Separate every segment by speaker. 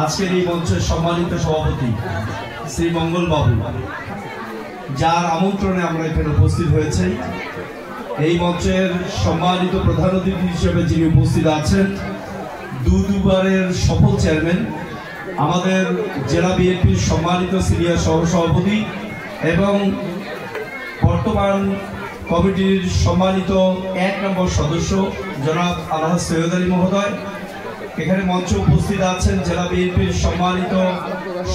Speaker 1: আজকের এই মঞ্চের সম্মানিত সভাপতি শ্রী মঙ্গল বাবু, যার আমন্ত্রণে আমরা এখানে উপস্থিত হয়েছি। এই মঞ্চের সম্মানিত প্রধান অতিথি হিসেবে যিনি উপস্থিত আছেন, দুবারের সফল চেয়ারম্যান, আমাদের জেলা বিএনপির সম্মানিত সিনিয়র সহসভাপতি এবং বর্তমান কমিটির সম্মানিত 1 নম্বর সদস্য জনাব আলহাজ সৈয়দ আলী মহোদয়। এখানে মঞ্চে উপস্থিত আছেন জেলা বিএনপির সম্মানিত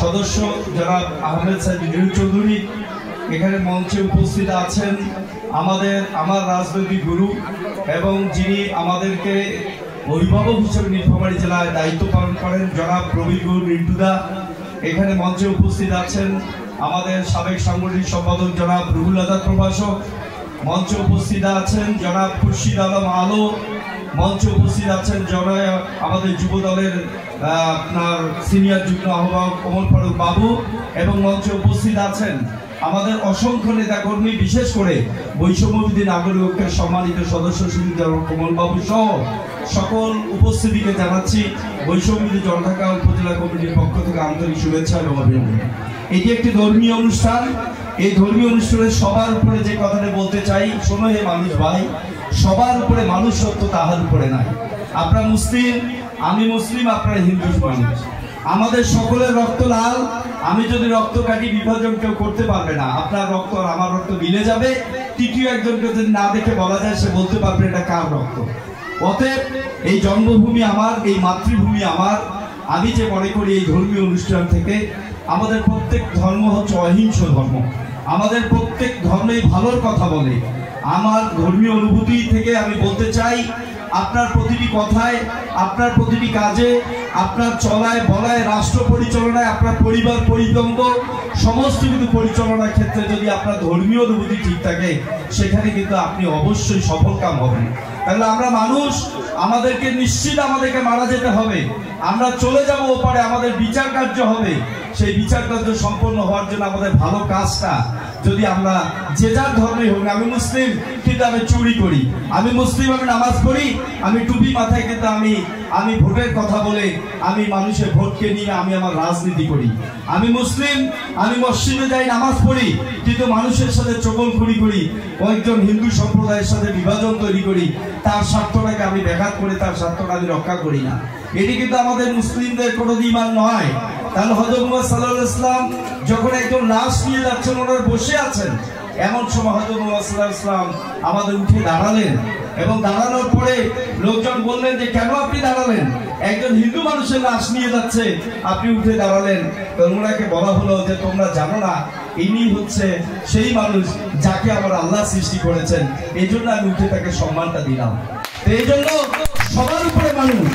Speaker 1: সদস্য জনাব আহমেদ সাইদ চৌধুরী। এখানে মঞ্চে উপস্থিত আছেন আমার রাজনৈতিক গুরু এবং যিনি আমাদেরকে অভিভাবক হিসেবে নীলফামারী জেলায় দায়িত্ব পালন করেন জনাব প্রবীর গুরু রিন্টুদা। এখানে মঞ্চে উপস্থিত আছেন আমাদের সাবেক সাংগঠনিক সম্পাদক জনাব রুহুল আজাদ প্রভাষক। মঞ্চে উপস্থিত আছেন জনাব খুরশিদ আলম আলো। মঞ্চে উপস্থিত আছেন আমাদের যুব দলের আপনার সিনিয়র যুগ্ম আহ্বায়ক ওমর ফারুক বাবু এবং মঞ্চে উপস্থিত আছেন আমাদের অসংখ্য নেতাকর্মী, বিশেষ করে বৈষম্যবিরোধী নাগরিক ঐক্যের সম্মানিত সদস্য কমল বাবু সহ সকল উপস্থিতিকে জানাচ্ছি বৈষম্যবিরোধী জলঢাকা উপজেলা কমিটির পক্ষ থেকে আন্তরিক শুভেচ্ছা এবং অভিনন্দন। এটি একটি ধর্মীয় অনুষ্ঠান। এই ধর্মীয় অনুষ্ঠানে সবার উপরে যে কথাটা বলতে চাই, শোনো হে মানুষ ভাই, সবার উপরে মানুষ সত্য, তাহার উপরে নাই। আপনারা মুসলিম, আমি মুসলিম, আপনারা হিন্দু মানুষ, আমাদের সকলের রক্ত লাল। আমি যদি রক্ত কাটি বিভাজন কেউ করতে পারবে না। আপনার রক্ত আর আমার রক্ত মিলে যাবে। তৃতীয় একজনকে যদি না দেখে বলা যায়, সে বলতে পারবে এটা কার রক্ত। অতএব এই জন্মভূমি আমার, এই মাতৃভূমি আমার। আমি যে মনে করি এই ধর্মীয় অনুষ্ঠান থেকে আমাদের প্রত্যেক ধর্ম হচ্ছে অহিংস ধর্ম। আমাদের প্রত্যেক ধর্মেই ভালোর কথা বলে। আমার ধর্মীয় অনুভূতি থেকে আমি বলতে চাই, আপনার প্রতিটি কথায়, আপনার প্রতিটি কাজে, আপনার চলায় বলায়, রাষ্ট্র পরিচালনায়, আপনার পরিবার পরিতন্ত্র সমস্ত কিছু পরিচালনার ক্ষেত্রে যদি আপনার ধর্মীয় অনুভূতি ঠিক থাকে, সেখানে কিন্তু আপনি অবশ্যই সফল কাম হবেন। তাহলে আমরা মানুষ, আমাদেরকে নিশ্চিত আমাদেরকে মারা যেতে হবে। আমরা চলে যাব ওপারে, আমাদের বিচার কার্য হবে। সেই বিচার কার্য সম্পন্ন হওয়ার জন্য আমাদের ভালো কাজটা যদি আমরা যে যার ধর্মে হোক, আমি মুসলিম কিন্তু আমি চুরি করি, আমি মুসলিম আমি নামাজ পড়ি, আমি টুপি মাথায় কিন্তু আমি ভোটের কথা বলে আমি মানুষের ভোটকে নিয়ে আমি আমার রাজনীতি করি, আমি মুসলিম আমি মসজিদে যাই নামাজ পড়ি কিন্তু মানুষের সাথে চগলখড়ি করি, কয়েকজন হিন্দু সম্প্রদায়ের সাথে বিভাজন তৈরি করি, তার স্বার্থটাকে আমি ব্যাঘাত করে তার স্বার্থটা আমি রক্ষা করি না। এটি কিন্তু আমাদের মুসলিমদের কোনো ঈমান নয়। তাহলে হযরত মুহাম্মদ সাল্লাল্লাহু আলাইহি ওয়াসাল্লাম যখন একজন লাশ নিয়ে যাচ্ছেন, ওনারা বসে আছেন, এমন সময় হযরত মুহাম্মদ সাল্লাল্লাহু আলাইহি ওয়াসাল্লাম আমাদের উঠে দাঁড়ালেন এবং দাঁড়ানোর পরে লোকজন বললেন যে কেন আপনি দাঁড়ালেন? একজন হিন্দু মানুষের লাশ নিয়ে যাচ্ছে, আপনি উঠে দাঁড়ালেন। তো ওনাকে বলা হলো যে তোমরা জানো না ইনি হচ্ছে সেই মানুষ যাকে আমার আল্লাহ সৃষ্টি করেছেন, এই জন্য আমি উঠে তাকে সম্মানটা দিলাম। তো এই জন্য সবার উপরে মানুষ,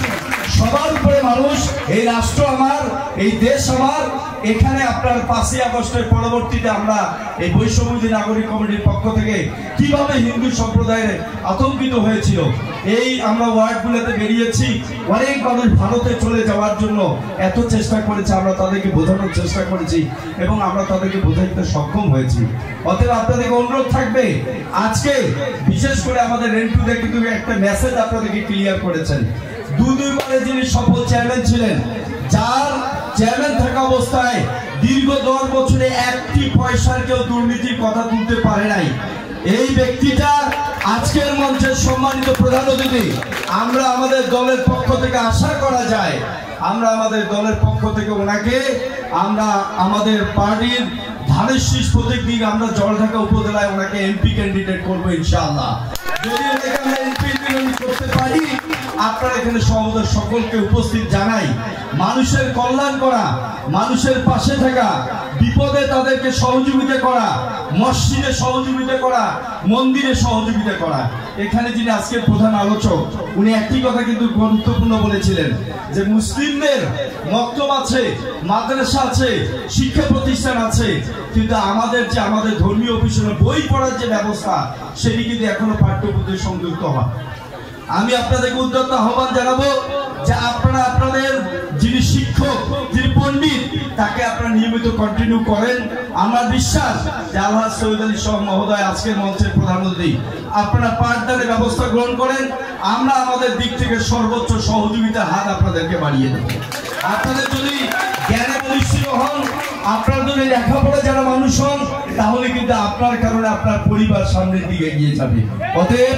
Speaker 1: সবার উপরে মানুষ। এই রাষ্ট্র আমার, এই দেশ আমার। এখানে আপনার 5ই আগস্টের পরবর্তীতে আমরা এই বৈষম্যবিরোধী নাগরিক কমিটির পক্ষ থেকে কিভাবে হিন্দু সম্প্রদায়ের আতঙ্কিত হয়েছিল, এই আমরা ওয়ার্ডগুলোতে বেরিয়েছি। অনেক মানুষ ভারতে চলে যাওয়ার জন্য এত চেষ্টা করেছে, আমরা তাদেরকে বোঝানোর চেষ্টা করেছি এবং আমরা তাদেরকে বোঝাতে সক্ষম হয়েছি। অতএব আপনাদেরকে অনুরোধ থাকবে, আজকে বিশেষ করে আমাদের রেন্টুদা কিন্তু একটা মেসেজ আপনাদেরকে ক্লিয়ার করেছেন। দুইবারে যিনি সফল চেয়ারম্যান ছিলেন, যার চেয়ারম্যান থাকা অবস্থায় দীর্ঘ 10 বছরে একটি পয়সার কেউ দুর্নীতির কথা তুলতে পারে নাই, এই ব্যক্তিটা আজকের মঞ্চের সম্মানিত প্রধান অতিথি। আমরা আমাদের দলের পক্ষ থেকে আশা করা যায়, আমরা আমাদের দলের পক্ষ থেকে ওনাকে আমরা আমাদের পার্টির ধানের শীষ প্রতীক দিয়ে আমরা জলঢাকা উপজেলায় ওনাকে এমপি ক্যান্ডিডেট করবো ইনশাআল্লাহ। যদি ওনাকে আমরা এমপি করতে পারি, আপনারা এখানে সমাবেশের সকলকে উপস্থিত জানাই, মানুষের কল্যাণ করা, মানুষের পাশে থাকা, বিপদে তাদেরকে সহযোগিতা করা, মসজিদে সহযোগিতা করা, মন্দিরে সহযোগিতা করা। এখানে যিনি আজকের প্রধান আলোচক, উনি একটি কথা কিন্তু গুরুত্বপূর্ণ বলেছিলেন যে মুসলিমদের মক্তব আছে, মাদ্রাসা আছে, শিক্ষা প্রতিষ্ঠান আছে, কিন্তু আমাদের ধর্মীয় অফিসের বই পড়ার যে ব্যবস্থা, সেটি কিন্তু এখনো পাঠ্যপুস্তকে সংযুক্ত হয়। আমি আপনাদেরকে উদ্যত আহ্বান জানাবো যে আপনারা আপনাদের যিনি শিক্ষক, যিনি পণ্ডিত, তাকে আপনারা নিয়মিত কন্টিনিউ করেন। আমার বিশ্বাস যে আলহাজ সৈয়দ আলী মহোদয় আজকের মঞ্চের প্রধান অতিথি, আপনারা পাঠদানের ব্যবস্থা গ্রহণ করেন। আমরা আমাদের দিক থেকে সর্বোচ্চ সহযোগিতার হাত আপনাদেরকে বাড়িয়ে দেব। আপনাদের যদি জ্ঞানে বলিষ্ঠ হন, আপনারা যদি লেখাপড়া যারা মানুষ হন, তাহলে কিন্তু আপনার কারণে আপনার পরিবার সামনের দিকে এগিয়ে যাবে। অতএব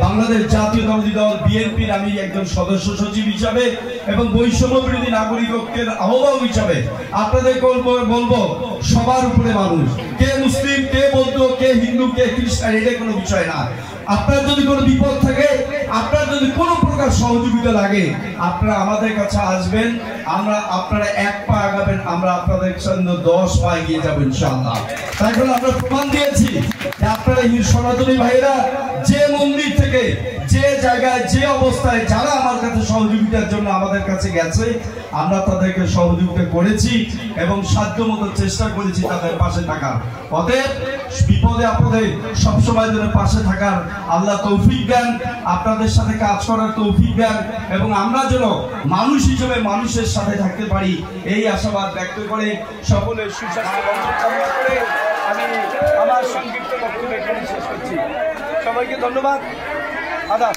Speaker 1: বাংলাদেশ জাতীয়তাবাদী দল বিএনপির আমি একজন সদস্য সচিব হিসাবে এবং বৈষম্য বিরোধী নাগরিক ঐক্যের আহ্বায়ক হিসাবে আপনাদের বলবো, সবার উপরে মানুষ, কে মুসলিম, কে বৌদ্ধ, কে হিন্দু, কে খ্রিস্টান, এটা কোনো বিষয় না। আপনার যদি কোনো বিপদ থাকে, আপনার যদি কোনো প্রকার সহযোগিতা লাগে, আপনারা আমাদের কাছে আসবেন, আপনারা এক পা আগাবেন, আমরা আপনাদের সঙ্গে 10 পা এগিয়ে যাবো ইনশাআল্লাহ। তাই জন্য আমরা প্রমাণ দিয়েছি যে আপনারা সনাতনী ভাইরা যে মন্দির থেকে, যে জায়গায়, যে অবস্থায় যারা আমার কাছে সহযোগিতার জন্য আমাদের কাছে গেছে, আমরা তাদেরকে সহযোগিতা করেছি এবং সাধ্যমতো চেষ্টা করেছি তাদের পাশে থাকার। অতএব বিপদে আপদে সবসময় যেন পাশে থাকার আল্লাহ তৌফিক দেন, আপনাদের সাথে কাজ করার তৌফিক দেন এবং আমরা যেন মানুষ হিসেবে মানুষের সাথে থাকতে পারি, এই আশাবাদ ব্যক্ত করে সকলের সুস্বাস্থ্য কামনা করে আমি আমার সংক্ষিপ্ত বক্তব্য এখানে শেষ করছি। সবাইকে ধন্যবাদ। আদাব।